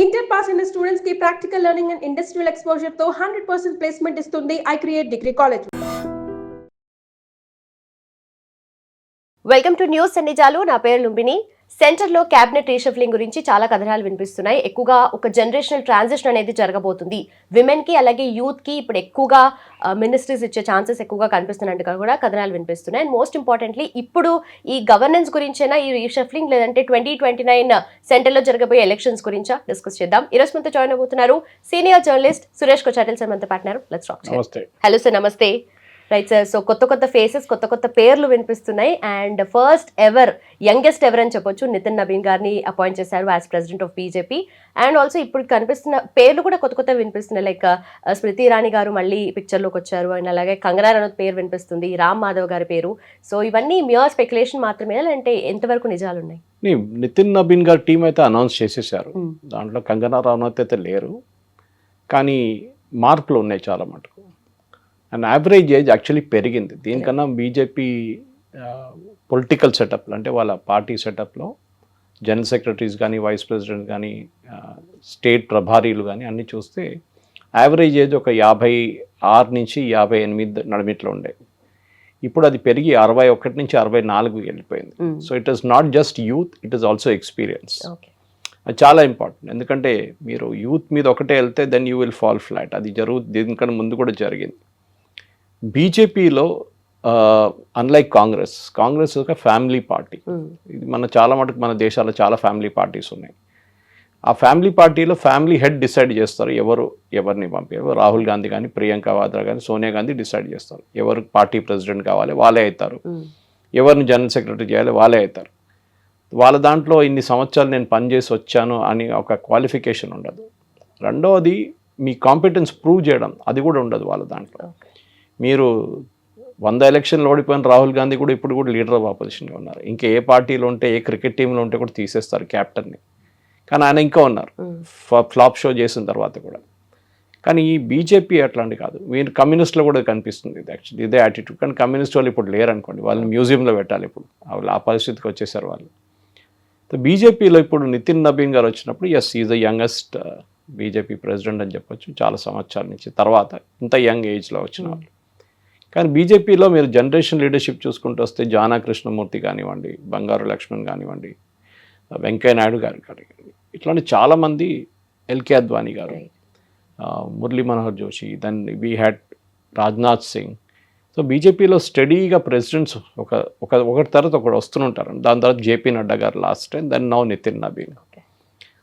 Inter pass అయిన students కి practical learning and industrial exposure తో 100% ప్లేస్మెంట్ ఇస్తుంది I create degree college. Welcome to news నిజాలు. నా పేరు లుంబిని. సెంటర్లో క్యాబినెట్ రీషఫ్లింగ్ గురించి చాలా కథనాలు వినిపిస్తున్నాయి. ఎక్కువగా ఒక జనరేషనల్ ట్రాన్సిషన్ అనేది జరగబోతుంది. విమెన్ కి అలాగే యూత్ కి ఇప్పుడు ఎక్కువగా మినిస్ట్రీస్ ఇచ్చే ఛాన్సెస్ ఎక్కువగా కనిపిస్తున్నట్టుగా కూడా కథనాలు వినిపిస్తున్నాయి. అండ్ మోస్ట్ ఇంపార్టెంట్లీ ఇప్పుడు ఈ గవర్నెన్స్ గురించైనా ఈ రీషఫ్లింగ్ లేదంటే 2029 సెంటర్లో జరగబోయే ఎలక్షన్స్ గురించా డిస్కస్ చేద్దాం. ఈ రోజు మనతో జాయిన్ అవుతున్నారు senior journalist Suresh Kochattil sir మనతో పాటున్నారు. Let's talk. హలో సార్, నమస్తే. రైట్ సార్, సో కొత్త ఫేసెస్, కొత్త పేర్లు వినిపిస్తున్నాయి. And first ever youngest ever అని చెప్పొచ్చు, నితిన్ నబీన్ గారిని అపాయింట్ చేశారు as president of BJP. And also ఇప్పుడు కనిపిస్తున్న పేర్లు కూడా కొత్త వినిపిస్తున్నాయి. లైక్ స్మృతి ఇరానీ గారు మళ్ళీ పిక్చర్లోకి వచ్చారు. అండ్ అలాగే కంగనా రనౌత్ పేరు వినిపిస్తుంది, రామ్ మాధవ్ గారి పేరు. సో ఇవన్నీ మ్యూర్ స్పెక్యులేషన్ మాత్రమే, అంటే ఎంతవరకు నిజాలు ఉన్నాయి? నితిన్ నబీన్ గారి టీం అయితే అనౌన్స్ చేసేసారు. దాంట్లో కంగనా రనౌత్ అయితే లేరు, కానీ మార్పులు ఉన్నాయి చాలా మటుకు. అండ్ యావరేజ్ ఏజ్ యాక్చువల్లీ పెరిగింది. దీనికన్నా బీజేపీ పొలిటికల్ సెటప్లో, అంటే వాళ్ళ పార్టీ సెటప్లో జనరల్ సెక్రటరీస్ కానీ, వైస్ ప్రెసిడెంట్ కానీ, స్టేట్ ప్రభారీలు కానీ అన్నీ చూస్తే యావరేజ్ ఏజ్ ఒక 56 నుంచి 58 నడిమిట్లో ఉండేది. ఇప్పుడు అది పెరిగి 61 నుంచి 64 వెళ్ళిపోయింది. So it is not just youth, it is also experience. అది చాలా ఇంపార్టెంట్. ఎందుకంటే మీరు యూత్ మీద ఒకటే వెళ్తే then you will fall flat. అది దీనికన్నా ముందు కూడా జరిగింది. బీజేపీలో అన్లైక్ కాంగ్రెస్ ఒక ఫ్యామిలీ పార్టీ. ఇది చాలా మటుకు మన దేశాల్లో చాలా ఫ్యామిలీ పార్టీస్ ఉన్నాయి. ఆ ఫ్యామిలీ పార్టీలో ఫ్యామిలీ హెడ్ డిసైడ్ చేస్తారు ఎవరిని పంపారు. రాహుల్ గాంధీ కానీ, ప్రియాంక వాద్రా కానీ, సోనియా గాంధీ డిసైడ్ చేస్తారు. ఎవరు పార్టీ ప్రెసిడెంట్ కావాలి వాళ్ళే అవుతారు, ఎవరిని జనరల్ సెక్రటరీ చేయాలి వాళ్ళే అవుతారు. వాళ్ళ దాంట్లో ఇన్ని సంవత్సరాలు నేను పనిచేసి వచ్చాను అని ఒక క్వాలిఫికేషన్ ఉండదు. రెండవది మీ కాంపిటెన్స్ ప్రూవ్ చేయడం, అది కూడా ఉండదు వాళ్ళ దాంట్లో. మీరు 100 ఎలక్షన్లు ఓడిపోయిన రాహుల్ గాంధీ కూడా ఇప్పుడు కూడా లీడర్ ఆఫ్ ఆపోజిషన్గా ఉన్నారు. ఇంకా ఏ పార్టీలో ఉంటే, ఏ క్రికెట్ టీంలో ఉంటే కూడా తీసేస్తారు క్యాప్టెన్ని, కానీ ఆయన ఇంకా ఉన్నారు ఫ్లాప్ షో చేసిన తర్వాత కూడా. కానీ ఈ బీజేపీ అట్లాంటి కాదు. మీరు కమ్యూనిస్ట్లో కూడా కనిపిస్తుంది ఇది, యాక్చువల్లీ ఇదే యాటిట్యూడ్. కానీ కమ్యూనిస్ట్ వాళ్ళు ఇప్పుడు లేరు అనుకోండి, వాళ్ళని మ్యూజియంలో పెట్టాలి ఇప్పుడు. వాళ్ళు ఆ పరిస్థితికి వచ్చేసారు వాళ్ళు. బీజేపీలో ఇప్పుడు నితిన్ నబీన్ గారు వచ్చినప్పుడు yes is the youngest BJP president అని చెప్పొచ్చు. చాలా సంవత్సరాల నుంచి తర్వాత ఇంత యంగ్ ఏజ్లో వచ్చిన వాళ్ళు. కానీ బీజేపీలో మీరు జనరేషన్ లీడర్షిప్ చూసుకుంటూ వస్తే జానా కృష్ణమూర్తి కానివ్వండి, బంగారు లక్ష్మణ్ కానివ్వండి, వెంకయ్య నాయుడు గారు కానివ్వండి, ఇట్లాంటి చాలామంది, ఎల్కే అద్వానీ గారు, Murali Manohar Joshi, then we had Rajnath Singh. So బీజేపీలో స్టడీగా ప్రెసిడెంట్స్ ఒకటి తర్వాత ఒకటి వస్తుంటారు. దాని తర్వాత జేపీ నడ్డా గారు last time, then now Nitin Nabin.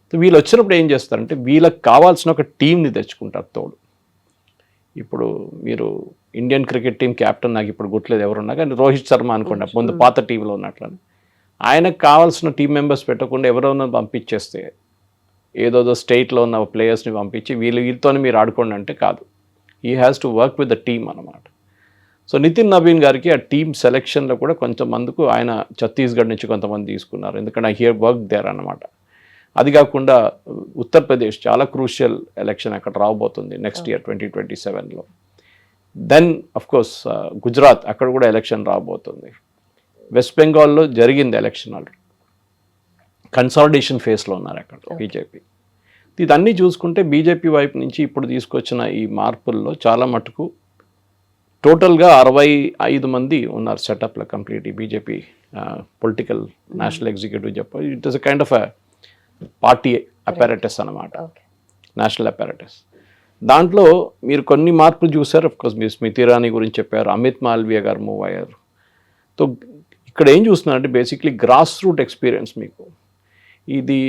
So వీళ్ళు వచ్చినప్పుడు ఏం చేస్తారంటే వీళ్ళకి కావాల్సిన ఒక టీంని తెచ్చుకుంటారు తోడు. ఇప్పుడు మీరు ఇండియన్ క్రికెట్ టీం క్యాప్టెన్ నాకు ఇప్పుడు గుర్తులేదు ఎవరున్నా, కానీ రోహిత్ శర్మ అనుకోండి, ముందు పాత టీంలో ఉన్నట్లని. ఆయనకు కావాల్సిన టీం మెంబర్స్ పెట్టకుండా ఎవరైనా పంపించేస్తే, ఏదోదో స్టేట్లో ఉన్న ప్లేయర్స్ని పంపించి వీళ్ళతో మీరు ఆడుకోండి అంటే కాదు. He has to work with the team అన్నమాట. సో నితిన్ నబీన్ గారికి ఆ టీమ్ సెలెక్షన్లో కూడా కొంతమందికి ఆయన ఛత్తీస్గఢ్ నుంచి కొంతమంది తీసుకున్నారు, ఎందుకంటే ఐ హియర్ వర్క్ దేర్ అన్నమాట. అది కాకుండా ఉత్తరప్రదేశ్ చాలా క్రూషియల్ ఎలక్షన్ అక్కడ రాబోతుంది నెక్స్ట్ ఇయర్ 2027లో. దెన్ అఫ్కోర్స్ గుజరాత్, అక్కడ కూడా ఎలక్షన్ రాబోతుంది. వెస్ట్ బెంగాల్లో జరిగింది ఎలక్షన్, ఆల్రెడీ కన్సాలిడేషన్ ఫేస్లో ఉన్నారు అక్కడ బీజేపీ. ఇదన్నీ చూసుకుంటే బీజేపీ వైపు నుంచి ఇప్పుడు తీసుకొచ్చిన ఈ మార్పుల్లో చాలా మటుకు టోటల్గా 65 మంది ఉన్నారు సెటప్లో కంప్లీట్ ఈ బీజేపీ పొలిటికల్ నేషనల్ ఎగ్జిక్యూటివ్ చెప్పాలి. It is a kind of party apparatus అన్నమాట, నేషనల్ అపారటస్. దాంట్లో మీరు కొన్ని మార్పులు చూసారు. అఫ్కోర్స్ మీరు స్మృతి ఇరానీ గురించి చెప్పారు, అమిత్ మాల్వియా గారు మూవ్ అయ్యారు. సో ఇక్కడ ఏం చూస్తున్నారంటే బేసిక్లీ గ్రాస్ రూట్ ఎక్స్పీరియన్స్. మీకు ఇది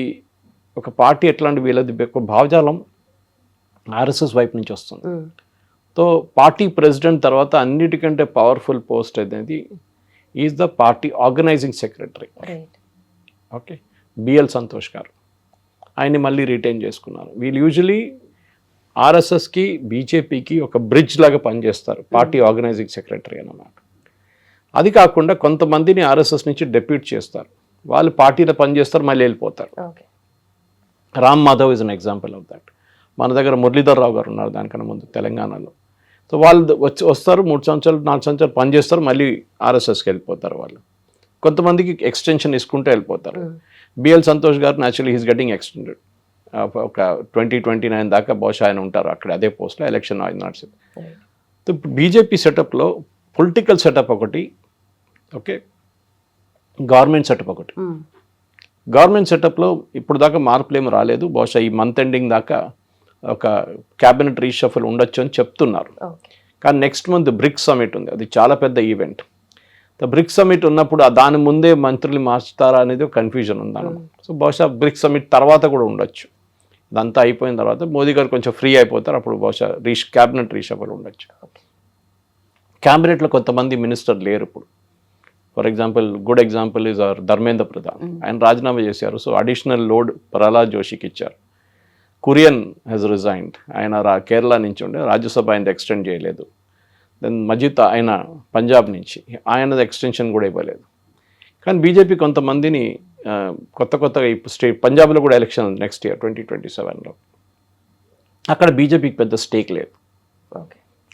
ఒక పార్టీ ఎట్లాంటి వీళ్ళది ఒక భావజాలం ఆర్ఎస్ఎస్ వైపు నుంచి వస్తుంది. సో పార్టీ ప్రెసిడెంట్ తర్వాత అన్నిటికంటే పవర్ఫుల్ పోస్ట్ అనేది is the party organising secretary. Okay, BL Santhosh గారు ఆయన్ని మళ్ళీ రిటైన్ చేసుకున్నారు. వీళ్ళు యూజువలీ ఆర్ఎస్ఎస్కి బీజేపీకి ఒక బ్రిడ్జ్ లాగా పనిచేస్తారు, పార్టీ ఆర్గనైజింగ్ సెక్రటరీ అన్నమాట. అది కాకుండా కొంతమందిని ఆర్ఎస్ఎస్ నుంచి డెప్యూట్ చేస్తారు, వాళ్ళు పార్టీలో పనిచేస్తారు, మళ్ళీ వెళ్ళిపోతారు. Ram Madhav is an example of that. మన దగ్గర మురళీధర్ రావు గారు ఉన్నారు దానికన్నా ముందు తెలంగాణలో. సో వాళ్ళు వస్తారు 3 సంవత్సరాలు 4 సంవత్సరాలు పనిచేస్తారు, మళ్ళీ ఆర్ఎస్ఎస్కి వెళ్ళిపోతారు వాళ్ళు. కొంతమందికి ఎక్స్టెన్షన్ ఇసుకుంటూ వెళ్ళిపోతారు. బిఎల్ సంతోష్ గారు న్యాచురల్లీ హీస్ గెటింగ్ ఎక్స్టెండెడ్. ఒక 2029 దాకా బహుశా ఆయన ఉంటారు అక్కడ అదే పోస్ట్లో, ఎలక్షన్ ఆయన నడిచింది. ఇప్పుడు బీజేపీ సెటప్లో పొలిటికల్ సెటప్ ఒకటి, ఓకే, గవర్నమెంట్ సెటప్ ఒకటి. గవర్నమెంట్ సెటప్లో ఇప్పుడు దాకా మార్పులు ఏమి రాలేదు. బహుశా ఈ మంత్ ఎండింగ్ దాకా ఒక క్యాబినెట్ రీషఫల్ ఉండొచ్చు అని చెప్తున్నారు. కానీ నెక్స్ట్ మంత్ బ్రిక్స్ సమిట్ ఉంది, అది చాలా పెద్ద ఈవెంట్. బ్రిక్స్ సమిట్ ఉన్నప్పుడు దాని ముందే మంత్రులు మార్చుతారా అనేది ఒక కన్ఫ్యూజన్ ఉంది. సో బహుశా బ్రిక్స్ సమిట్ తర్వాత కూడా ఉండొచ్చు. ఇదంతా అయిపోయిన తర్వాత మోదీ గారు కొంచెం ఫ్రీ అయిపోతారు, అప్పుడు బహుశా క్యాబినెట్ రీషఫల్ ఉండొచ్చు. క్యాబినెట్లో కొంతమంది మినిస్టర్ లేరు ఇప్పుడు. For example, good example is our Dharmendra Pradhan. ఆయన రాజీనామా చేశారు. సో అడిషనల్ లోడ్ ప్రహ్లాద్ జోషికి ఇచ్చారు. కురియన్ హ్యాజ్ రిజైన్డ్, ఆయన కేరళ నుంచి ఉండే, రాజ్యసభ ఆయన ఎక్స్టెండ్ చేయలేదు. దెన్ మజిద్ ఆయన పంజాబ్ నుంచి, ఆయనది ఎక్స్టెన్షన్ కూడా ఇవ్వలేదు. కానీ బీజేపీ కొంతమందిని కొత్తగా స్టేట్, పంజాబ్లో కూడా ఎలక్షన్ ఉంది నెక్స్ట్ ఇయర్ 2027లో. అక్కడ బీజేపీకి పెద్ద స్టేక్ లేదు.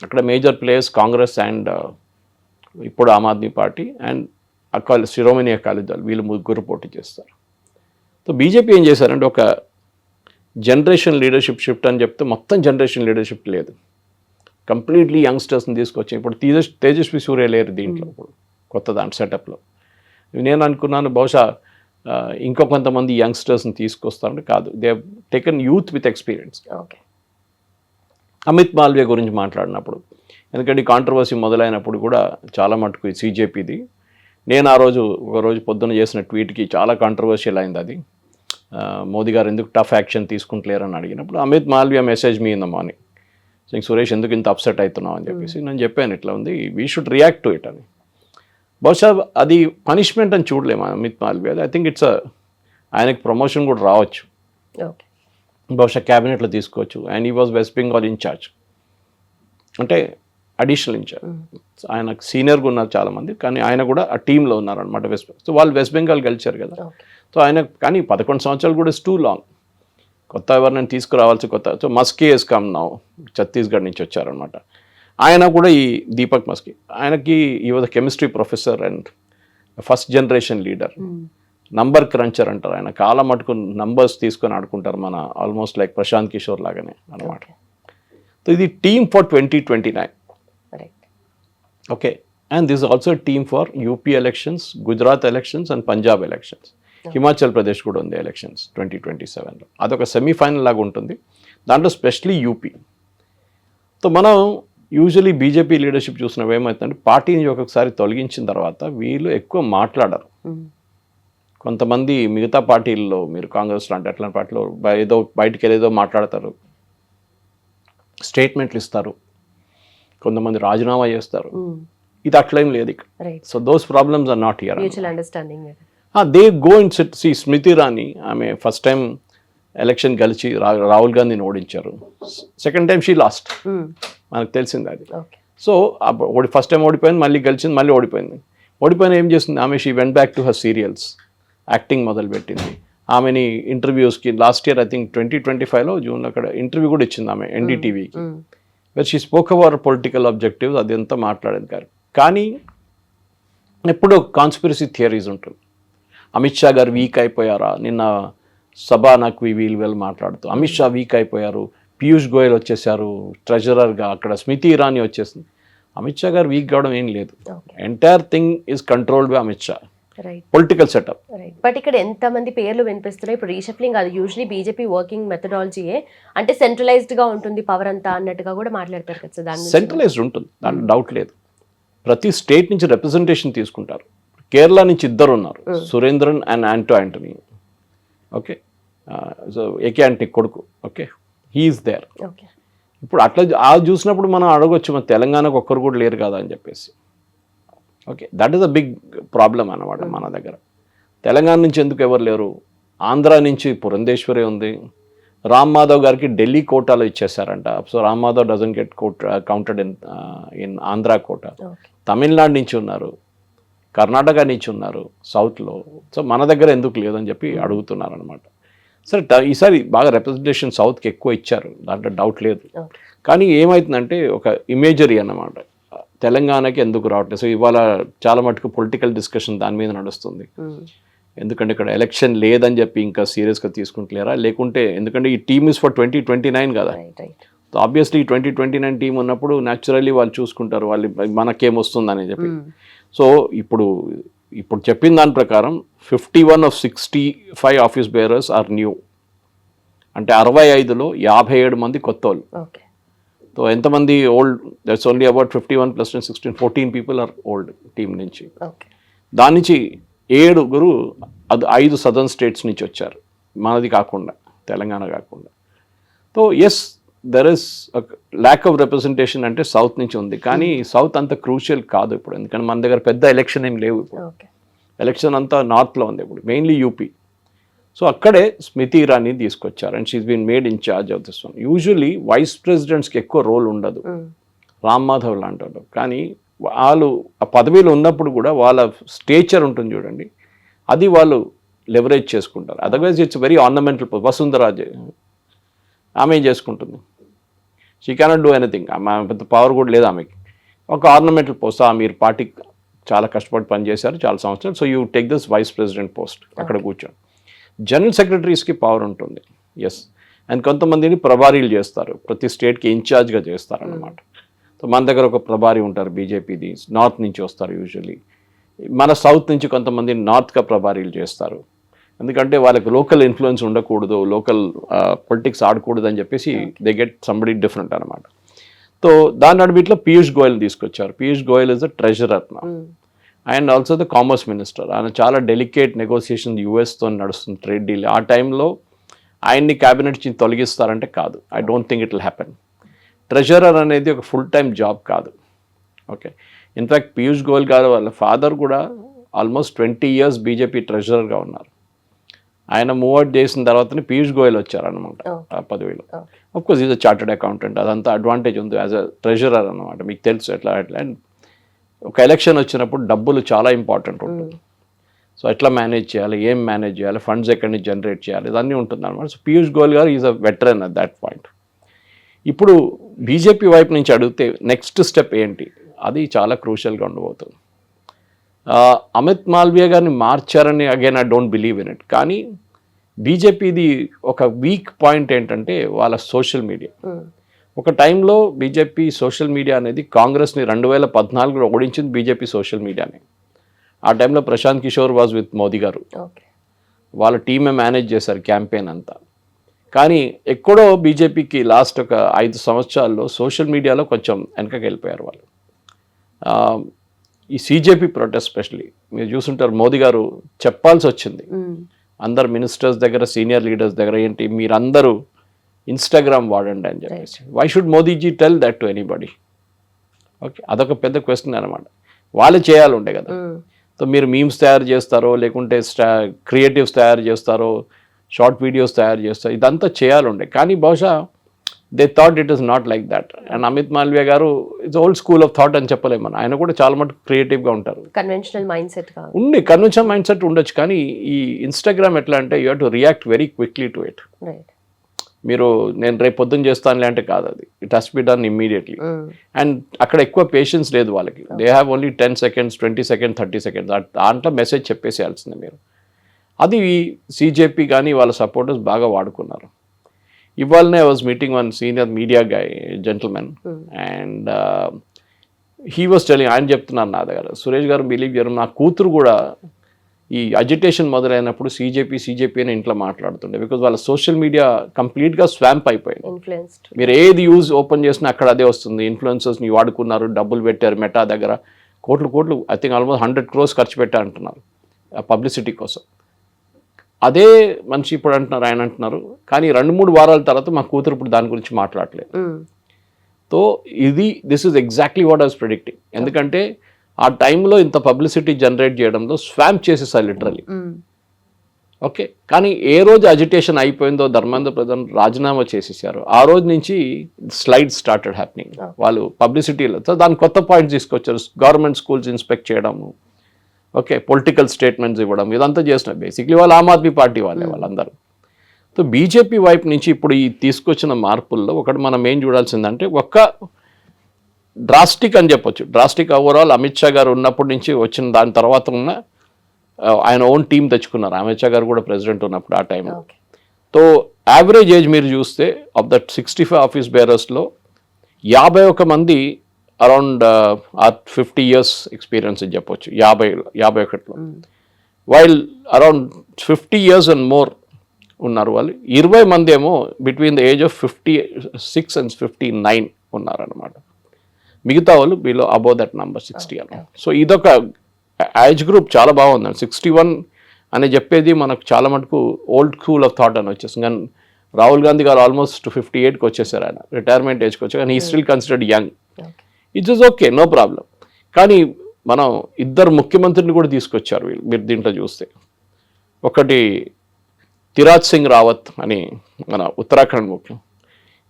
అక్కడ మేజర్ ప్లేయర్స్ కాంగ్రెస్ అండ్ ఇప్పుడు ఆమ్ ఆద్మీ పార్టీ అండ్ శిరోమణి అకాలీ దళ్, వీళ్ళు ముగ్గురు పోటీ చేస్తారు. సో బీజేపీ ఏం చేశారంటే ఒక జనరేషన్ లీడర్షిప్ షిఫ్ట్ అని చెప్తే మొత్తం జనరేషన్ లీడర్షిప్ లేదు, కంప్లీట్లీ యంగ్స్టర్స్ని తీసుకొచ్చి. ఇప్పుడు తేజస్వి సూర్య లేరు దీంట్లో, ఇప్పుడు కొత్త దాంట్లో సెటప్లో. నేను అనుకున్నాను బహుశా ఇంకో కొంతమంది యంగ్స్టర్స్ని తీసుకొస్తారంటే కాదు, they have taken youth with experience. Amit Malviya గురించి మాట్లాడినప్పుడు, ఎందుకంటే కాంట్రవర్సీ మొదలైనప్పుడు కూడా చాలా మటుకు సీజేపీది, నేను ఒక రోజు పొద్దున్న చేసిన ట్వీట్కి చాలా కాంట్రవర్షియల్ అయింది అది. మోదీ గారు ఎందుకు టఫ్ యాక్షన్ తీసుకుంటలేరని అడిగినప్పుడు Amit Malviya message me in the morning so Suresh ఎందుకు ఇంత అప్సెట్ అవుతున్నావు అని చెప్పేసి నేను చెప్పాను, ఇట్లా ఉంది, we should react to it అని. బహుశా అది పనిష్మెంట్ అని చూడలేము Amit Malviya. I think it's ఆయనకి ప్రమోషన్ కూడా రావచ్చు, బహుశా క్యాబినెట్లో తీసుకోవచ్చు. అండ్ ఈ వాజ్ వెస్ట్ బెంగాల్ ఇన్ఛార్జ్, అంటే అడిషనల్ ఇన్ఛార్జ్. ఆయనకు సీనియర్గా ఉన్నారు చాలామంది, కానీ ఆయన కూడా ఆ టీంలో ఉన్నారనమాట వెస్ట్ బెంగాల్. సో వాళ్ళు వెస్ట్ బెంగాల్ గెలిచారు కదా. సో ఆయన కానీ 11 సంవత్సరాలు కూడా ఇస్ టూ లాంగ్. కొత్త ఎవరినైనా తీసుకురావాల్సి కొత్త. So Maski he's come now, Chhattisgarh నుంచి వచ్చారనమాట. ఆయన కూడా ఈ దీపక్ మస్కీ, ఆయనకి ఈ was chemistry professor and first generation leader, number cruncher అంటారు. ఆయన కాలం మటుకు నంబర్స్ తీసుకొని ఆడుకుంటారు, మన ఆల్మోస్ట్ లైక్ ప్రశాంత్ కిషోర్ లాగానే అనమాట. సో ఇది team for 2029. Okay, and this also team for UP elections, Gujarat elections and Punjab elections. Himachal Pradesh కూడా ఉంది ఎలక్షన్స్ 2027లో. అదొక సెమీఫైనల్ లాగా ఉంటుంది, దాంట్లో స్పెషలీ యూపీ. సో మనం యూజువలీ బీజేపీ లీడర్షిప్ చూసినవి ఏమవుతుందంటే పార్టీని ఒక్కొక్కసారి తొలగించిన తర్వాత వీళ్ళు ఎక్కువ మాట్లాడరు. కొంతమంది మిగతా పార్టీల్లో, మీరు కాంగ్రెస్ లాంటి అట్లాంటి పార్టీలో ఏదో బయటికి వెళ్ళేదో మాట్లాడతారు, స్టేట్మెంట్లు ఇస్తారు, కొంతమంది రాజీనామా చేస్తారు. ఇది అట్లేం లేదు ఇక్కడ. So those problems are not here. They go in సి స్మృతి ఇరానీ, ఆమె ఫస్ట్ టైం ఎలక్షన్ గెలిచి రాహుల్ గాంధీని ఓడించారు. సెకండ్ టైం షీ లాస్ట్, మనకు తెలిసింది అది. సో ఫస్ట్ టైం ఓడిపోయింది, మళ్ళీ గెలిచింది, మళ్ళీ ఓడిపోయింది. ఓడిపోయిన ఏం చేస్తుంది ఆమె, she went back to her serials, acting మొదలుపెట్టింది. ఆమెని ఇంటర్వ్యూస్కి లాస్ట్ ఇయర్ ఐ థింక్ 2025లో జూన్లో అక్కడ ఇంటర్వ్యూ కూడా ఇచ్చింది ఆమె ఎన్డీటీవీకి, where she spoke our political objectives, అదంతా మాట్లాడేది కాదు. కానీ ఎప్పుడూ కాన్స్పిరసీ థియరీస్ ఉంటుంది. అమిత్ షా గారు వీక్ అయిపోయారా, నిన్న సభా నక్వీ వీళ్ళు మాట్లాడుతూ అమిత్ షా వీక్ అయిపోయారు, పీయూష్ గోయల్ వచ్చేసారు ట్రెజరర్గా, అక్కడ స్మృతి ఇరానీ వచ్చేసింది. అమిత్ షా గారు వీక్ కావడం ఏం లేదు, entire thing is controlled by Amit Shah, political setup. But ఇక్కడ ఎంతమంది పేర్లు వినిపిస్తున్నాయి ఇప్పుడు రీషఫ్లింగ్, అది యూజువలీ బీజేపీ వర్కింగ్ మెథడాలజీయే, అంటే సెంట్రలైజ్డ్ గా ఉంటుంది పవర్ అంతా అన్నట్టుగా కూడా మాట్లాడతారు కదా. దాన్ని సెంట్రలైజ్డ్ ఉంటుంది, దాంట్లో డౌట్ లేదు. ప్రతి స్టేట్ నుంచి రిప్రజెంటేషన్ తీసుకుంటారు. కేరళ నుంచి ఇద్దరు ఉన్నారు, Surendran and Antony. Okay, so AK Antony కొడుకు, ఓకే, హీఈస్ దేర్. ఇప్పుడు అట్లా చూసినప్పుడు మనం అడగొచ్చు, మన తెలంగాణకు ఒక్కరు కూడా లేరు కదా అని చెప్పేసి. Okay, that is a big problem అన్నమాట మన దగ్గర. తెలంగాణ నుంచి ఎందుకు ఎవరు లేరు, ఆంధ్ర నుంచి పురంధేశ్వరి ఉంది, రామ్ మాధవ్ గారికి ఢిల్లీ కోటాలో ఇచ్చేసారంట. So Ram Madhav doesn't get counted in Andhra quota. Tamil Nadu నుంచి ఉన్నారు, కర్ణాటక నుంచి ఉన్నారు సౌత్లో. సో మన దగ్గర ఎందుకు లేదని చెప్పి అడుగుతున్నారు అనమాట. సరే, ఈసారి బాగా రిప్రజెంటేషన్ సౌత్కి ఎక్కువ ఇచ్చారు, దాంట్లో డౌట్ లేదు. కానీ ఏమవుతుందంటే ఒక ఇమేజరీ అన్నమాట, తెలంగాణకి ఎందుకు రావట్లేదు. సో ఇవాళ చాలా మటుకు పొలిటికల్ డిస్కషన్ దాని మీద నడుస్తుంది. ఎందుకంటే ఇక్కడ ఎలక్షన్ లేదని చెప్పి ఇంకా సీరియస్గా తీసుకుంటలేరా, లేకుంటే ఎందుకంటే ఈ టీమ్ ఇస్ ఫర్ 2029 కదా. సో ఆబ్వియస్లీ 2029 టీం ఉన్నప్పుడు న్యాచురల్లీ వాళ్ళు చూసుకుంటారు వాళ్ళు మనకేమొస్తుందని చెప్పి. సో ఇప్పుడు చెప్పిన దాని ప్రకారం 51 of 65 office bearers are new, అంటే 65లో 57 మంది కొత్త వాళ్ళు. సో ఎంతమంది old? That's only about 51 + 10 16 14 people are old team నుంచి. దాని నుంచి 7 అది 5 సదర్న్ స్టేట్స్ నుంచి వచ్చారు, మనది కాకుండా, తెలంగాణ కాకుండా. So yes, there is lack of representation అంటే సౌత్ నుంచి ఉంది, కానీ సౌత్ అంత క్రూషియల్ కాదు ఇప్పుడు, ఎందుకంటే మన దగ్గర పెద్ద ఎలక్షన్ ఏం లేవు ఇప్పుడు. ఎలక్షన్ అంతా నార్త్లో ఉంది ఇప్పుడు, మెయిన్లీ యూపీ. సో అక్కడే స్మృతి ఇరానీ తీసుకొచ్చారు and she's been made in charge of this one. Usually vice ప్రెసిడెంట్స్కి ఎక్కువ రోల్ ఉండదు, రామ్ మాధవ్ లాంటి వాళ్ళు, కానీ వాళ్ళు ఆ పదవిలో ఉన్నప్పుడు కూడా వాళ్ళ స్టేచర్ ఉంటుంది చూడండి, అది వాళ్ళు లెవరేజ్ చేసుకుంటారు. Otherwise it's very ornamental. Vasundhara Raje ఆమె ఏం చేసుకుంటుంది? She cannot do anything. ఆమె పెద్ద పవర్ కూడా లేదు ఆమెకి. ఒక ఆర్నమెంటల్ పోస్ట్, మీరు పార్టీకి చాలా కష్టపడి పనిచేశారు చాలా సంవత్సరాలు, so you take this vice president post, అక్కడ కూర్చోండి. జనరల్ సెక్రటరీస్కి పవర్ ఉంటుంది, ఎస్, అండ్ కొంతమందిని ప్రభారీలు చేస్తారు, ప్రతి స్టేట్కి ఇన్ఛార్జ్గా చేస్తారు అన్నమాట. సో మన దగ్గర ఒక ప్రభారీ ఉంటారు బీజేపీది, నార్త్ నుంచి వస్తారు యూజువలీ. మన సౌత్ నుంచి కొంతమంది నార్త్గా ప్రభారీలు చేస్తారు, ఎందుకంటే వాళ్ళకి లోకల్ ఇన్ఫ్లుయెన్స్ ఉండకూడదు, లోకల్ పొలిటిక్స్ ఆడకూడదు అని చెప్పేసి దే గెట్ సంబడి డిఫరెంట్ అనమాట. సో దాని అడిబిట్లో పీయూష్ గోయల్ తీసుకొచ్చారు. Piyush Goyal is the treasurer and also the commerce minister. ఆయన చాలా డెలికేట్ నెగోసియేషన్ యుఎస్తో నడుస్తుంది, ట్రేడ్ డీల్. ఆ టైంలో ఆయన్ని క్యాబినెట్ నుంచి తొలగిస్తారంటే కాదు, I don't think it will happen. Treasurer అనేది ఒక ఫుల్ టైం జాబ్ కాదు. ఓకే, ఇన్ఫ్యాక్ట్ పీయూష్ గోయల్ గారు వాళ్ళ ఫాదర్ కూడా ఆల్మోస్ట్ 20 years బీజేపీ ట్రెజరర్గా ఉన్నారు. ఆయన మూవ్ అవుట్ చేసిన తర్వాతనే పీయూష్ గోయల్ వచ్చారనమాట ఆ పదవిలో. Of course is a chartered accountant, అదంతా అడ్వాంటేజ్ ఉంది యాజ్ అ ట్రెజరర్ అనమాట. మీకు తెలుసు ఎట్లా అండ్ ఒక ఎలక్షన్ వచ్చినప్పుడు డబ్బులు చాలా ఇంపార్టెంట్ ఉంటుంది. సో ఎట్లా మేనేజ్ చేయాలి, ఏం మేనేజ్ చేయాలి, ఫండ్స్ ఎక్కడి నుంచి జనరేట్ చేయాలి, ఇదన్నీ ఉంటుంది అనమాట. సో పీయూష్ గోయల్ గారు is a veteran at that point. ఇప్పుడు బీజేపీ వైపు నుంచి అడిగితే నెక్స్ట్ స్టెప్ ఏంటి, అది చాలా క్రూషియల్గా ఉండబోతుంది. అమిత్ మాల్వియా గారిని మార్చారని again I don't believe in it, కానీ బీజేపీది ఒక వీక్ పాయింట్ ఏంటంటే వాళ్ళ సోషల్ మీడియా. ఒక టైంలో బీజేపీ సోషల్ మీడియా అనేది కాంగ్రెస్ని 2014లో ఓడించింది బీజేపీ సోషల్ మీడియాని. ఆ టైంలో ప్రశాంత్ కిషోర్ వాజ్ విత్ మోదీ గారు, వాళ్ళ టీమే మేనేజ్ చేశారు క్యాంపెయిన్ అంతా. కానీ ఎక్కడో బీజేపీకి లాస్ట్ ఒక 5 సంవత్సరాల్లో సోషల్ మీడియాలో కొంచెం వెనకకి వెళ్ళిపోయారు వాళ్ళు. ఈ సీజేపీ ప్రొటెస్ట్ స్పెషలీ మీరు చూసుంటారు, మోదీ గారు చెప్పాల్సి వచ్చింది అందరు మినిస్టర్స్ దగ్గర, సీనియర్ లీడర్స్ దగ్గర, ఏంటి మీరందరూ ఇన్స్టాగ్రామ్ వాడండి అని చెప్పేసి. Why should Modiji tell that to anybody? Okay, అదొక పెద్ద క్వశ్చన్ అనమాట. వాళ్ళు చేయాలి ఉండే కదా. సో మీరు మీమ్స్ తయారు చేస్తారో, లేకుంటే క్రియేటివ్స్ తయారు చేస్తారో, షార్ట్ వీడియోస్ తయారు చేస్తారు, ఇదంతా చేయాలండే. కానీ బహుశా they thought it is not like that. And Amit Malviya గారు it's old school of thought అని చెప్పలేము. ఆయన కూడా చాలా మటుకు క్రియేటివ్గా ఉంటారు. కన్వెన్షనల్ మైండ్ సెట్ ఉంది, కన్వెన్షనల్ మైండ్ సెట్ ఉండొచ్చు, కానీ ఈ ఇన్స్టాగ్రామ్ ఎట్లా అంటే you have to react very quickly to it. మీరు నేను రేపు పొద్దున్న చేస్తానులే అంటే కాదు, అది it has be done immediately. And అక్కడ ఎక్కువ పేషెన్స్ లేదు వాళ్ళకి. They have only 10 seconds, 20 seconds, 30 seconds, దాంట్లో మెసేజ్ చెప్పేసేయాల్సిందే మీరు. అది సీజేపీ కానీ వాళ్ళ సపోర్టర్స్ బాగా వాడుకున్నారు. ఇవాళనే was meeting one senior media guy gentleman and he was telling, ఆయన చెప్తున్నారు నా దగ్గర, సురేష్ గారు బిలీవ్ చేయరు, నా కూతురు కూడా ఈ అజిటేషన్ మొదలైనప్పుడు సీజేపీ అని ఇంట్లో మాట్లాడుతుండే. బికాజ్ వాళ్ళ సోషల్ మీడియా కంప్లీట్గా స్వాంప్ అయిపోయింది. మీరు ఏది యూజ్ ఓపెన్ చేసినా అక్కడ అదే వస్తుంది. ఇన్ఫ్లుయెన్సర్స్ని వాడుకున్నారు, డబ్బులు పెట్టారు, మెటా దగ్గర కోట్లు ఐ థింక్ ఆల్మోస్ట్ 100 crores ఖర్చు పెట్టారు అంటున్నారు పబ్లిసిటీ కోసం. అదే మనిషి ఇప్పుడు అంటున్నారు, ఆయన అంటున్నారు, కానీ 2-3 వారాల తర్వాత మా కూతురు ఇప్పుడు దాని గురించి మాట్లాడలేదు. So this is exactly what I was predicting. ఎందుకంటే ఆ టైంలో ఇంత పబ్లిసిటీ జనరేట్ చేయడంలో స్వాంప్ చేసేసారు లిటరలీ. ఓకే, కానీ ఏ రోజు అజిటేషన్ అయిపోయిందో ధర్మేంద్ర ప్రధాన్ రాజీనామా చేసేసారు, ఆ రోజు నుంచి స్లైడ్ స్టార్టెడ్ హ్యాపెనింగ్. వాళ్ళు పబ్లిసిటీలో దాని కొత్త పాయింట్స్ తీసుకొచ్చారు. గవర్నమెంట్ స్కూల్స్ ఇన్స్పెక్ట్ చేయడము, ఓకే, పొలిటికల్ స్టేట్మెంట్స్ ఇవ్వడం, ఇదంతా చేస్తున్నారు. బేసిక్లీ వాళ్ళు ఆమ్ ఆద్మీ పార్టీ వాళ్ళందరూ. సో బీజేపీ వైపు నుంచి ఇప్పుడు ఈ తీసుకొచ్చిన మార్పుల్లో ఒకటి మనం ఏం చూడాల్సిందంటే, ఒక్క డ్రాస్టిక్ అని చెప్పొచ్చు, డ్రాస్టిక్ ఓవరాల్ అమిత్ షా గారు ఉన్నప్పటి నుంచి వచ్చిన దాని తర్వాత ఉన్న ఆయన ఓన్ టీం తెచ్చుకున్నారు. అమిత్ షా గారు కూడా ప్రెసిడెంట్ ఉన్నప్పుడు ఆ టైంలో. ఓకే. సో యావరేజ్ ఏజ్ మీరు చూస్తే ఆఫ్ దట్ 65 ఆఫీస్ బేరర్స్లో 51 మంది అరౌండ్ 50 years ఎక్స్పీరియన్స్ అని చెప్పొచ్చు. 51లో while around 50 years and more ఉన్నారు వాళ్ళు. 20 మంది ఏమో between the age of 56 and 59 ఉన్నారనమాట. మిగతా వాళ్ళు బిలో అబౌవ్ దట్ నంబర్ 60 అన్న. సో ఇదొక ఏజ్ గ్రూప్ చాలా బాగుందండి. 61 అని చెప్పేది మనకు చాలా మటుకు ఓల్డ్ స్కూల్ ఆఫ్ థాట్ అని వచ్చేసింది. కానీ రాహుల్ గాంధీ గారు ఆల్మోస్ట్ 58కి వచ్చేసారు, ఆయన రిటైర్మెంట్ ఏజ్కి వచ్చారు. కానీ ఈ still considered young. It's is okay, no problem. కానీ మనం ఇద్దరు ముఖ్యమంత్రిని కూడా తీసుకొచ్చారు వీళ్ళు, మీరు దీంట్లో చూస్తే. ఒకటి తిరాజ్ సింగ్ రావత్ అని మన ఉత్తరాఖండ్ ముఖ్యం,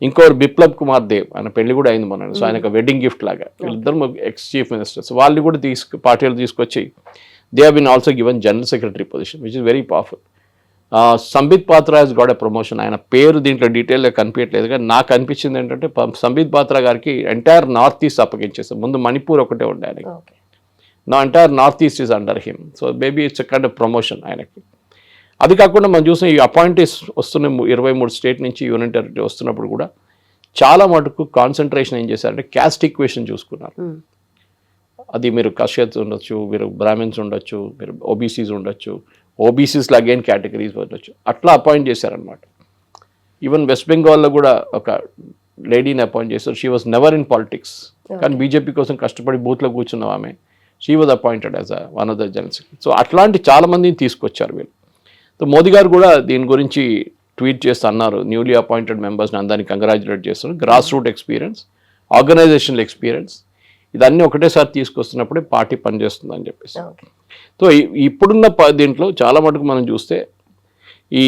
ఇంకోరు బిప్లబ్ కుమార్ దేవ్, ఆయన పెళ్లి కూడా అయింది మొన్న. సో ఆయనకు వెడ్డింగ్ గిఫ్ట్ లాగా వీళ్ళిద్దరు ఎక్స్ చీఫ్ మినిస్టర్స్. వాళ్ళని కూడా పార్టీలు తీసుకొచ్చి they have been also given general secretary position, which is very powerful. Sambit Patra he's got a promotion. ఆయన పేరు దీంట్లో డీటెయిల్గా కనిపించట్లేదు, కానీ నాకు అనిపించింది ఏంటంటే సంబిత్ పాత్రా గారికి ఎంటైర్ నార్త్ ఈస్ట్ అప్పగించేస్తారు. ముందు మణిపూర్ ఒకటే ఉండే ఆయనకి. నా entire north east is under him. So maybe it's kind of promotion ఆయనకి. అది కాకుండా మనం చూసిన ఈ అపాయింటీస్ వస్తున్న 23 స్టేట్ నుంచి యూనియన్ టెరిటరీ వస్తున్నప్పుడు కూడా చాలా మటుకు కాన్సన్ట్రేషన్ ఏం చేశారంటే క్యాస్ట్ ఈక్వేషన్ చూసుకున్నారు. అది మీరు కష్యత్స్ ఉండొచ్చు, మీరు బ్రాహ్మిన్స్ ఉండొచ్చు, మీరు ఓబీసీస్ ఉండొచ్చు, ఓబీసీస్లో అగైన్ కేటగిరీస్ ఉండొచ్చు, అట్లా అపాయింట్ చేశారనమాట. ఈవెన్ వెస్ట్ బెంగాల్లో కూడా ఒక లేడీని అపాయింట్ చేశారు. She was never in politics, కానీ బీజేపీ కోసం కష్టపడి బూత్లో కూర్చున్నాం ఆమె. She was appointed as one of the general secretary. So అట్లాంటి చాలా మందిని తీసుకొచ్చారు వీళ్ళు. సో మోదీ గారు కూడా దీని గురించి ట్వీట్ చేస్తూ అన్నారు, న్యూలీ అపాయింటెడ్ మెంబర్స్ని అందరినీ కంగ్రాచులేట్ చేస్తున్నారు. Grass root experience, organisational experience, ఇదన్నీ ఒకటేసారి తీసుకొస్తున్నప్పుడే పార్టీ పనిచేస్తుందని చెప్పేసి. సో ఇప్పుడున్న దీంట్లో చాలా మటుకు మనం చూస్తే ఈ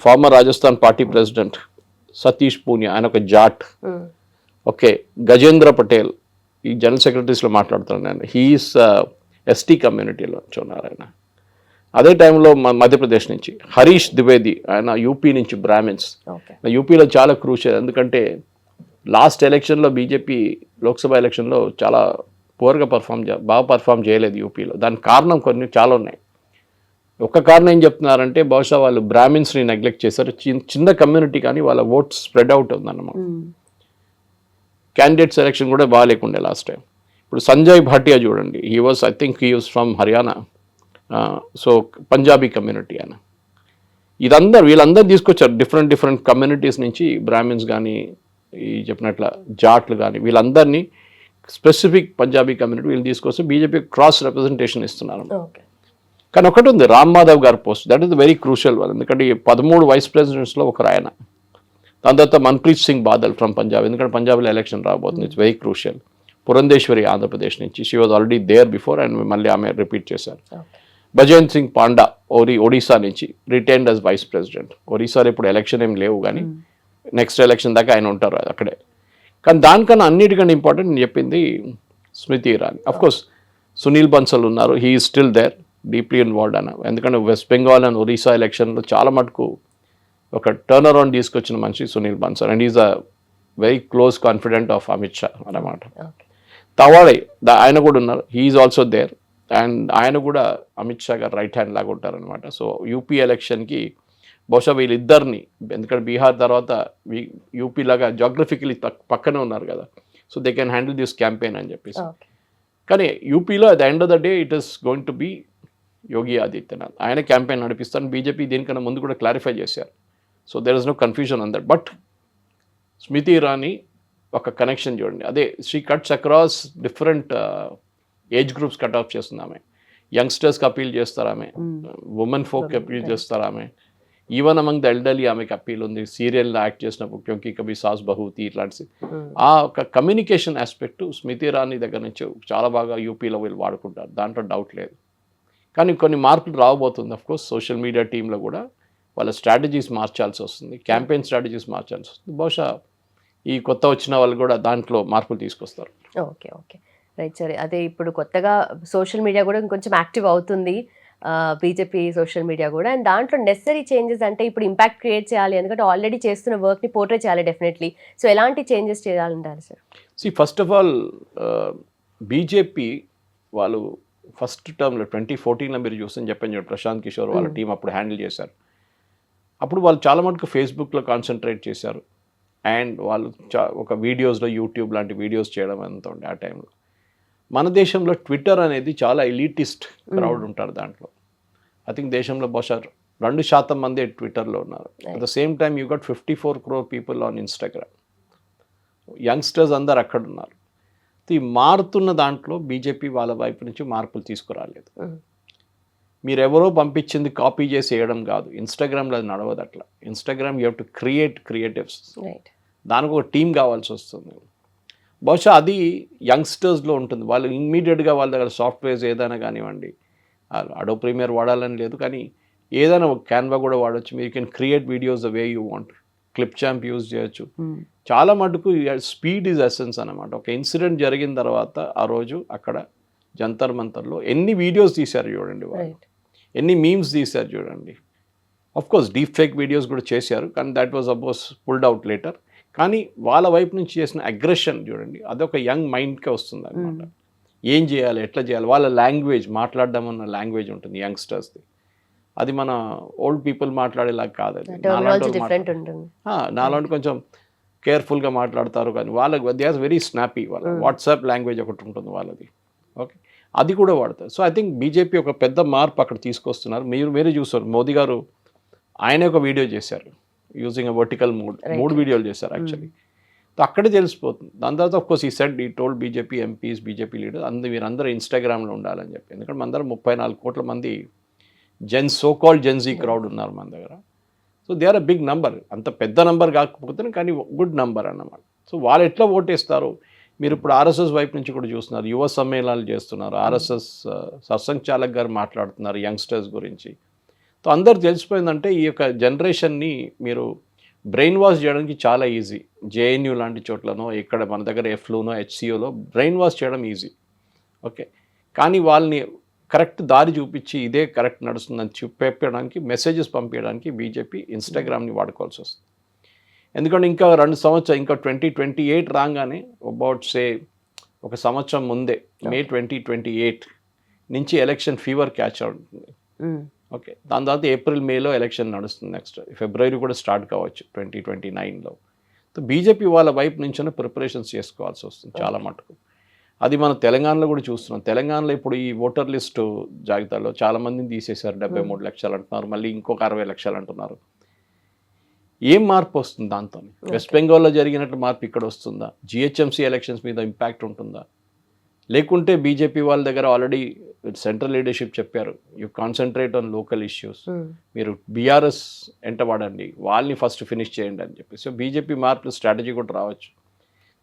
former Rajasthan party president Satish Poonia, ఆయన ఒక జాట్. ఓకే, గజేంద్ర పటేల్ ఈ జనరల్ సెక్రటరీస్లో మాట్లాడుతున్నాను నేను. హీఈస్ ఎస్టీ కమ్యూనిటీలో ఉన్నారు ఆయన. అదే టైంలో మధ్యప్రదేశ్ నుంచి హరీష్ ద్వివేది, ఆయన యూపీ నుంచి బ్రాహ్మిన్స్. యూపీలో చాలా క్రూషియల్, ఎందుకంటే లాస్ట్ ఎలక్షన్లో బీజేపీ లోక్సభ ఎలక్షన్లో చాలా పూర్గా బాగా పర్ఫామ్ చేయలేదు యూపీలో. దానికి కారణం కొన్ని చాలా ఉన్నాయి. ఒక కారణం ఏం చెప్తున్నారంటే బహుశా వాళ్ళు బ్రాహ్మిన్స్ని నెగ్లెక్ట్ చేశారు. చిన్న కమ్యూనిటీ కానీ వాళ్ళ ఓట్ స్ప్రెడ్ అవుట్ ఉందన్నమాట. క్యాండిడేట్ సెలెక్షన్ కూడా బాగా లేకుండే లాస్ట్ టైం. ఇప్పుడు సంజయ్ భాటియా చూడండి, he was from Haryana. So Punjabi community ఆయన. వీళ్ళందరూ తీసుకొచ్చారు డిఫరెంట్ కమ్యూనిటీస్ నుంచి. బ్రాహ్మిన్స్ కానీ, ఈ చెప్పినట్ల జాట్లు కానీ, వీళ్ళందరినీ స్పెసిఫిక్ పంజాబీ కమ్యూనిటీ వీళ్ళు తీసుకొస్తే బీజేపీ క్రాస్ రిప్రజెంటేషన్ ఇస్తున్నారు. కానీ ఒకటి ఉంది, రామ్ మాధవ్ గారి post, that is very crucial one. ఎందుకంటే 13 వైస్ ప్రెసిడెంట్స్లో ఒకరు ఆయన. దాని తర్వాత మన్ప్రీత్ సింగ్ బాదల్ ఫ్రమ్ పంజాబ్, ఎందుకంటే పంజాబ్లో ఎలక్షన్ రాబోతుంది. It's very crucial. Purandeswari Andhra Pradesh నుంచి, she was already there before and మళ్ళీ ఆమె రిపీట్ చేశారు. భజంత్ సింగ్ పాండా ఒడిశా నుంచి, రిటైన్డ్ యాజ్ వైస్ ప్రెసిడెంట్. ఒడిశాలో ఇప్పుడు ఎలక్షన్ ఏం లేవు, కానీ నెక్స్ట్ ఎలక్షన్ దాకా ఆయన ఉంటారు అక్కడే. కానీ దానికన్నా అన్నిటికంటే ఇంపార్టెంట్ నేను చెప్పింది స్మృతి ఇరానీ. అఫ్కోర్స్ సునీల్ బన్సల్ ఉన్నారు, he is still there, deeply involved అన్న. ఎందుకంటే వెస్ట్ బెంగాల్ అండ్ ఒడిశా ఎలక్షన్లో చాలా మటుకు ఒక టర్న్ అరౌండ్ తీసుకొచ్చిన మనిషి Sunil Bansal, and is a very close confident of Amit Shah అన్నమాట. తవాడే ఆయన కూడా ఉన్నారు, he is also there. And ఆయన కూడా అమిత్ షా గారు రైట్ హ్యాండ్ లాగా ఉంటారనమాట. సో యూపీ ఎలక్షన్కి బహుశా వీళ్ళిద్దరిని, ఎందుకంటే బీహార్ తర్వాత యూపీ లాగా జాగ్రఫికలీ పక్కనే ఉన్నారు కదా, so they can handle this campaign అని చెప్పేసి. కానీ యూపీలో at the end of the day it is going to be Yogi Adityanath. ఆయన క్యాంపెయిన్ నడిపిస్తాను. బీజేపీ దీనికన్నా ముందు కూడా క్లారిఫై చేశారు. So there is no confusion on that. But Smriti Irani ఒక కనెక్షన్ చూడండి, అదే she cuts across different age groups cut off చేస్తుంది ఆమె. యంగ్స్టర్స్కి అపీల్ చేస్తారు ఆమె, ఉమెన్ ఫోక్కి అపీల్ చేస్తారు ఆమె, ఈవెన్ అమంగ్ ద ఎల్డర్లీ ఆమెకి అప్పీల్ ఉంది. సీరియల్లో యాక్ట్ చేసినప్పుడు క్యోంకి కభీ సాస్ బహూతి ఇట్లాంటి ఆ ఒక కమ్యూనికేషన్ ఆస్పెక్ట్ స్మృతి ఇరానీ దగ్గర నుంచి చాలా బాగా యూపీలో వీళ్ళు వాడుకుంటారు, దాంట్లో డౌట్ లేదు. కానీ కొన్ని మార్పులు రాబోతుంది. అఫ్కోర్స్ సోషల్ మీడియా టీంలో కూడా వాళ్ళ స్ట్రాటజీస్ మార్చాల్సి వస్తుంది, క్యాంపెయిన్ స్ట్రాటజీస్ మార్చాల్సి వస్తుంది. బహుశా ఈ కొత్త వచ్చిన వాళ్ళు కూడా దాంట్లో మార్పులు తీసుకొస్తారు. Okay, right. సరే, అదే ఇప్పుడు కొత్తగా సోషల్ మీడియా కూడా ఇంకొంచెం యాక్టివ్ అవుతుంది, బీజేపీ సోషల్ మీడియా కూడా. అండ్ దాంట్లో నెసరీ చేంజెస్ అంటే ఇప్పుడు ఇంపాక్ట్ క్రియేట్ చేయాలి, ఎందుకంటే ఆల్రెడీ చేస్తున్న వర్క్ని పోర్ట్రే చేయాలి డెఫినెట్లీ. సో ఎలాంటి చేంజెస్ చేయాలంటారు sir? First of all BJP వాళ్ళు ఫస్ట్ టర్మ్లో 2014లో మీరు చూస్తే చెప్పాను చూడండి, ప్రశాంత్ కిషోర్ వాళ్ళ టీం అప్పుడు హ్యాండిల్ చేశారు. అప్పుడు వాళ్ళు చాలా మటుకు ఫేస్బుక్లో కాన్సన్ట్రేట్ చేశారు, అండ్ వాళ్ళు ఒక వీడియోస్లో యూట్యూబ్ లాంటి వీడియోస్ చేయడం అంత ఉండే ఆ టైంలో. మన దేశంలో ట్విట్టర్ అనేది చాలా ఎలిటిస్ట్ క్రౌడ్ ఉంటారు దాంట్లో. ఐ థింక్ దేశంలో బహుశా 2% మంది ట్విట్టర్లో ఉన్నారు. At the same time you got 54 crore people on Instagram. Youngsters అందరు అక్కడ ఉన్నారు. ఈ మారుతున్న దాంట్లో బీజేపీ వాళ్ళ వైపు నుంచి మార్పులు తీసుకురాలేదు. మీరెవరో పంపించింది కాపీ చేసి వేయడం కాదు. ఇన్స్టాగ్రామ్లో అది నడవదు అట్లా. Instagram you have to create creatives. దానికి ఒక టీం కావాల్సి వస్తుంది. బహుశా అది యంగ్స్టర్స్లో ఉంటుంది. వాళ్ళు ఇమ్మీడియట్గా వాళ్ళ దగ్గర సాఫ్ట్వేర్స్ ఏదైనా కానివ్వండి, అడో ప్రీమియర్ వాడాలని లేదు, కానీ ఏదైనా ఒక క్యాన్వా కూడా వాడచ్చు. మీరు can create videos the way you want. Clip champ use చేయొచ్చు. చాలా మటుకు స్పీడ్ ఈజ్ ఎసెన్స్ అనమాట. ఒక ఇన్సిడెంట్ జరిగిన తర్వాత ఆ రోజు అక్కడ జంతర్ మంతర్లో ఎన్ని వీడియోస్ తీశారు చూడండి వాళ్ళు, ఎన్ని మీమ్స్ తీశారు చూడండి. Of course deep fake videos కూడా చేశారు, కానీ దట్ వాజ్ అబోస్ పుల్డ్ అవుట్ లేటర్. కానీ వాళ్ళ వైపు నుంచి చేసిన అగ్రెషన్ చూడండి, అదొక యంగ్ మైండ్కే వస్తుంది అనమాట. ఏం చేయాలి, ఎట్లా చేయాలి, వాళ్ళ లాంగ్వేజ్, మాట్లాడడం అన్న లాంగ్వేజ్ ఉంటుంది యంగ్స్టర్స్ది. అది మన ఓల్డ్ పీపుల్ మాట్లాడేలాగా కాదు. అది నాలాంటి కొంచెం కేర్ఫుల్గా మాట్లాడతారు, కానీ వాళ్ళకి దే ఆర్ వెరీ స్నాపీ. వాళ్ళ వాట్సాప్ లాంగ్వేజ్ ఒకటి ఉంటుంది వాళ్ళది. ఓకే, అది కూడా వాడతారు. సో ఐ థింక్ బీజేపీ ఒక పెద్ద మార్పు అక్కడ తీసుకొస్తున్నారు. మీరే చూస్తారు, మోదీ గారు ఆయనే ఒక వీడియో చేశారు యూజింగ్ ఎ వర్టికల్ మోడ్. 3 వీడియోలు చేశారు యాక్చువల్లీ. సో అక్కడే తెలిసిపోతుంది. దాని తర్వాత ఆఫ్ కోర్స్ ఈ సెడ్ ఈ told BJP MPs, BJP leader మీరందరూ ఇన్స్టాగ్రామ్లో ఉండాలని చెప్పి. ఎందుకంటే మన దగ్గర 34 కోట్ల మంది సో కాల్డ్ జెన్జీ క్రౌడ్ ఉన్నారు మన దగ్గర. So they are a big number. అంత పెద్ద నంబర్ కాకపోతే కానీ గుడ్ నంబర్ అన్నమాట. సో వాళ్ళు ఎట్లా ఓటేస్తారు, మీరు ఇప్పుడు ఆర్ఎస్ఎస్ వైపు నుంచి కూడా చూస్తున్నారు, యువ సమ్మేళనాలు చేస్తున్నారు. ఆర్ఎస్ఎస్ సత్సంగ్ చాలక్ గారు మాట్లాడుతున్నారు యంగ్స్టర్స్ గురించి. సో అందరు తెలిసిపోయిందంటే ఈ యొక్క జనరేషన్ని మీరు బ్రెయిన్ వాష్ చేయడానికి చాలా ఈజీ. జేఎన్యూ లాంటి చోట్లనో, ఇక్కడ మన దగ్గర ఎఫ్లూనో, హెచ్సిఓలో బ్రెయిన్ వాష్ చేయడం ఈజీ. ఓకే, కానీ వాళ్ళని కరెక్ట్ దారి చూపించి ఇదే కరెక్ట్ నడుస్తుందని చెప్పడానికి, మెసేజెస్ పంపించడానికి బీజేపీ ఇన్స్టాగ్రామ్ని వాడుకోవాల్సి వస్తుంది. ఎందుకంటే ఇంకా 2 సంవత్సరాలు, ఇంకా 2028 రాగానే అబౌట్ ఒక సంవత్సరం ముందే మే 2028 నుంచి ఎలక్షన్ ఫీవర్ క్యాచ్ అవుతుంది. ఓకే, దాని తర్వాత ఏప్రిల్ మేలో ఎలక్షన్ నడుస్తుంది. నెక్స్ట్ ఫిబ్రవరి కూడా స్టార్ట్ కావచ్చు 2029లో. సో బీజేపీ వాళ్ళ వైపు నుంచే ప్రిపరేషన్స్ చేసుకోవాల్సి వస్తుంది చాలా మటుకు. అది మనం తెలంగాణలో కూడా చూస్తున్నాం. తెలంగాణలో ఇప్పుడు ఈ ఓటర్ లిస్టు జాబితాలో చాలామందిని తీసేశారు. 73 లక్షలు అంటున్నారు, మళ్ళీ ఇంకొక 60 లక్షలు అంటున్నారు. ఏం మార్పు వస్తుంది దాంతో? వెస్ట్ బెంగాల్లో జరిగినట్టు మార్పు ఇక్కడ వస్తుందా? జిహెచ్ఎంసీ ఎలక్షన్స్ మీద ఇంపాక్ట్ ఉంటుందా? లేకుంటే బీజేపీ వాళ్ళ దగ్గర ఆల్రెడీ సెంట్రల్ లీడర్షిప్ చెప్పారు, you concentrate on local issues, మీరు బీఆర్ఎస్ ఎంట వాడండి, వాళ్ళని ఫస్ట్ ఫినిష్ చేయండి అని చెప్పి. సో బీజేపీ మార్పు స్ట్రాటజీ కూడా రావచ్చు.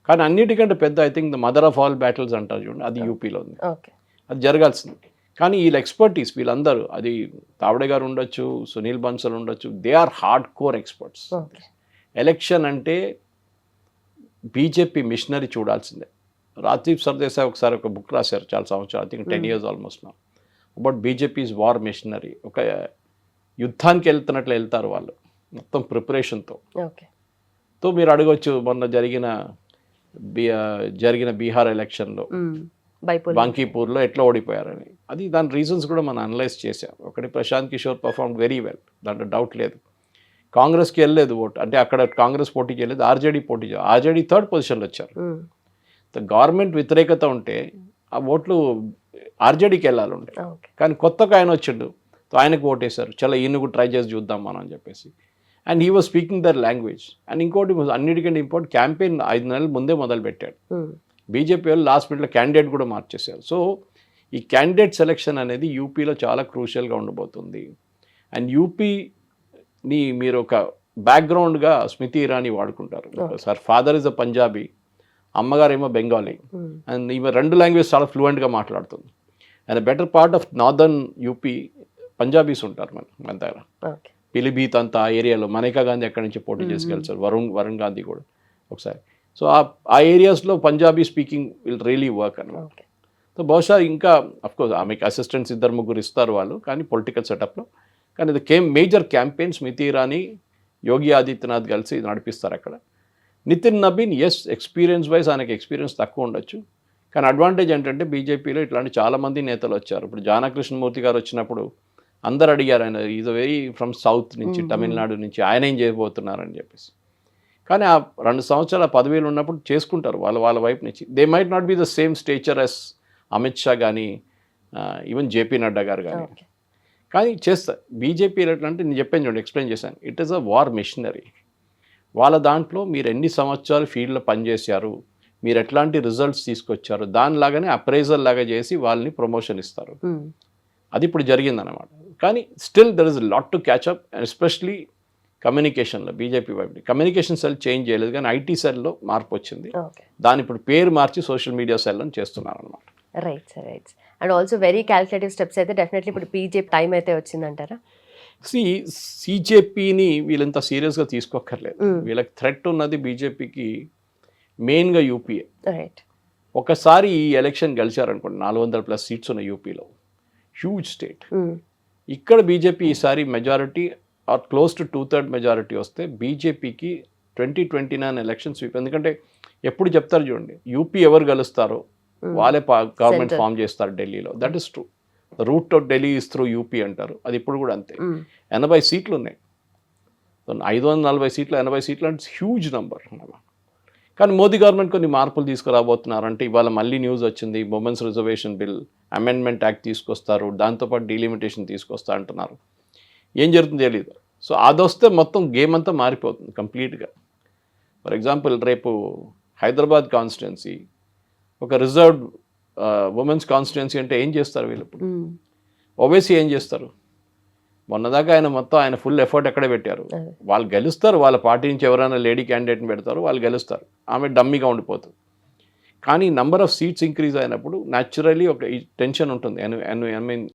కానీ అన్నిటికంటే పెద్ద I think the mother of all battles అంటారు చూడండి, అది యూపీలో ఉంది. అది జరగాల్సింది. కానీ వీళ్ళ ఎక్స్పర్టీస్, వీళ్ళందరూ, అది తావడే గారు ఉండొచ్చు, సునీల్ బన్సల్ ఉండొచ్చు, they are hard core experts. Election అంటే బీజేపీ మిషనరీ చూడాల్సిందే. రాజీవ్ సర్దేశాయ్ ఒకసారి ఒక బుక్ రాశారు చాలా సంవత్సరాలు, ఐ థింక్ 10 years ఆల్మోస్ట్ నా, అబౌట్ బీజేపీస్ వార్ మిషనరీ. ఒక యుద్ధానికి వెళ్తున్నట్లు వెళ్తారు వాళ్ళు మొత్తం ప్రిపరేషన్తో. తో మీరు అడగవచ్చు, మొన్న జరిగిన బీహార్ ఎలక్షన్లో బంకీపూర్లో ఎట్లా ఓడిపోయారని. అది దాని రీజన్స్ కూడా మనం అనలైజ్ చేసాం. ఒకటి, Prashant Kishor perform very well, దాంట్లో డౌట్ లేదు. కాంగ్రెస్కి వెళ్ళలేదు ఓటు, అంటే అక్కడ కాంగ్రెస్ పోటీ చేయలేదు, ఆర్జేడీ పోటీ చేయలేదు. ఆర్జేడీ 3rd పొజిషన్లో వచ్చారు. గవర్నమెంట్ వ్యతిరేకత ఉంటే ఆ ఓట్లు ఆర్జేడీకి వెళ్ళాలి ఉంటే, కానీ కొత్తగా ఆయన వచ్చిండు, ఆయనకు ఓటేశారు. చాలా ఈయన కూడా ట్రై చేసి చూద్దాం మనం అని చెప్పేసి. And he was speaking their language. And ఇంకోటి అన్నిటికంటే ఇంపార్టెంట్, క్యాంపెయిన్ 5 నెలల ముందే మొదలు పెట్టాడు. బీజేపీ వాళ్ళు లాస్ట్ మినిట్లో క్యాండిడేట్ కూడా మార్చేశారు. సో ఈ క్యాండిడేట్ సెలెక్షన్ అనేది యూపీలో చాలా క్రూషియల్గా ఉండబోతుంది. అండ్ యూపీని మీరు ఒక బ్యాక్గ్రౌండ్గా స్మృతి ఇరానీ వాడుకుంటారు. Sir father is a Punjabi, అమ్మగారేమో బెంగాలీ, అండ్ ఈమె 2 లాంగ్వేజ్ చాలా ఫ్లూయెంట్గా మాట్లాడుతుంది. And better part of northern UP Punjabis ఉంటారు మన దగ్గర. పిలిభీత్ అంతా ఆ ఏరియాలో మనీకా గాంధీ అక్కడి నుంచి పోటీ చేసుకెళ్తారు, వరుణ్ గాంధీ కూడా ఒకసారి. సో ఆ ఏరియాస్లో Punjabi speaking will really work అన్నమాట. సో బహుశా ఇంకా అఫ్కోర్స్ ఆమెకి అసిస్టెంట్స్ 2-3 ఇస్తారు వాళ్ళు, కానీ పొలిటికల్ సెటప్లో. కానీ ఇది మేజర్ క్యాంపెయిన్ స్మృతి ఇరానీ, యోగి ఆదిత్యనాథ్ కలిసి నడిపిస్తారు అక్కడ. నితిన్ నబీన్ ఎక్స్పీరియన్స్ వైజ్ ఆయనకి ఎక్స్పీరియన్స్ తక్కువ ఉండొచ్చు, కానీ అడ్వాంటేజ్ ఏంటంటే బీజేపీలో ఇట్లాంటి చాలామంది నేతలు వచ్చారు. ఇప్పుడు జానా కృష్ణమూర్తి గారు వచ్చినప్పుడు అందరు అడిగారు, ఆయన ఈజ్ వెరీ ఫ్రమ్ సౌత్ నుంచి, తమిళనాడు నుంచి, ఆయన ఏం చేయబోతున్నారని చెప్పేసి. కానీ ఆ 2 సంవత్సరాల పదవిలో ఉన్నప్పుడు చేసుకుంటారు వాళ్ళ వైపు నుంచి. They might not be the same stature as Amit Shah కానీ ఈవెన్ జేపీ నడ్డా గారు కానీ, కానీ చేస్తారు. బీజేపీ అంటే నేను చెప్పాను చూడండి, ఎక్స్ప్లెయిన్ చేశాను, it is a war machinery. వాళ్ళ దాంట్లో మీరు ఎన్ని సంవత్సరాలు ఫీల్డ్లో పనిచేశారు, మీరు ఎట్లాంటి రిజల్ట్స్ తీసుకొచ్చారు, దానిలాగానే అప్రైజల్ లాగా చేసి వాళ్ళని ప్రమోషన్ ఇస్తారు. అది ఇప్పుడు జరిగిందన్నమాట. కానీ still there is lot to catch up, especially కమ్యూనికేషన్లో. బీజేపీ వైపు కమ్యూనికేషన్ సెల్ చేంజ్ చేయలేదు, కానీ ఐటీ సెల్లో మార్పు వచ్చింది. దాని ఇప్పుడు పేరు మార్చి సోషల్ మీడియా సెల్ అని చేస్తున్నారు అనమాట. Right sir, right. And also very calculative steps అయితే డెఫినెట్లీ ఇప్పుడు బీజేపీ టైం అయితే వచ్చిందంటారా? సిజేపీని వీళ్ళంత సీరియస్గా తీసుకోక్కర్లేదు. వీళ్ళకి థ్రెట్ ఉన్నది బీజేపీకి మెయిన్గా యూపీఏ. రైట్. ఒకసారి ఈ ఎలక్షన్ గెలిచారనుకోండి, 400+ సీట్స్ ఉన్న యూపీలో, హ్యూజ్ స్టేట్. ఇక్కడ బీజేపీ ఈసారి majority or close to 2/3 majority వస్తే బీజేపీకి 2029 ఎలక్షన్ స్వీప్. ఎందుకంటే ఎప్పుడు చెప్తారు చూడండి, యూపీ ఎవరు గెలుస్తారో వాళ్ళే గవర్నమెంట్ ఫామ్ చేస్తారు ఢిల్లీలో. That is true. Root of Delhi is through UP అంటారు, అది ఇప్పుడు కూడా అంతే. 80 సీట్లు ఉన్నాయి, 540 సీట్లు, 80 సీట్లు అంటే హ్యూజ్ నంబర్. కానీ మోదీ గవర్నమెంట్ కొన్ని మార్పులు తీసుకురాబోతున్నారంటే ఇవాళ మళ్ళీ న్యూస్ వచ్చింది, women's reservation bill amendment act తీసుకొస్తారు, దాంతోపాటు డీలిమిటేషన్ తీసుకొస్తా అంటున్నారు. ఏం జరుగుతుందో తెలియదు. సో అదొస్తే మొత్తం గేమ్ అంతా మారిపోతుంది కంప్లీట్గా. ఫర్ ఎగ్జాంపుల్ రేపు హైదరాబాద్ కాన్స్టిట్యున్సీ ఒక రిజర్వ్డ్ ఉమెన్స్ కాన్స్టిట్యున్సీ అంటే ఏం చేస్తారు వీళ్ళు? ఇప్పుడు ఓవైసీ ఏం చేస్తారు? మొన్నదాకా ఆయన ఫుల్ ఎఫర్ట్ ఎక్కడ పెట్టారు? వాళ్ళు గెలుస్తారు, వాళ్ళ పార్టీ నుంచి ఎవరైనా లేడీ క్యాండిడేట్ని పెడతారు, వాళ్ళు గెలుస్తారు, ఆమె డమ్మీగా ఉండిపోతుంది. కానీ నంబర్ ఆఫ్ సీట్స్ ఇంక్రీజ్ అయినప్పుడు న్యాచురలీ ఒక టెన్షన్ ఉంటుంది. I mean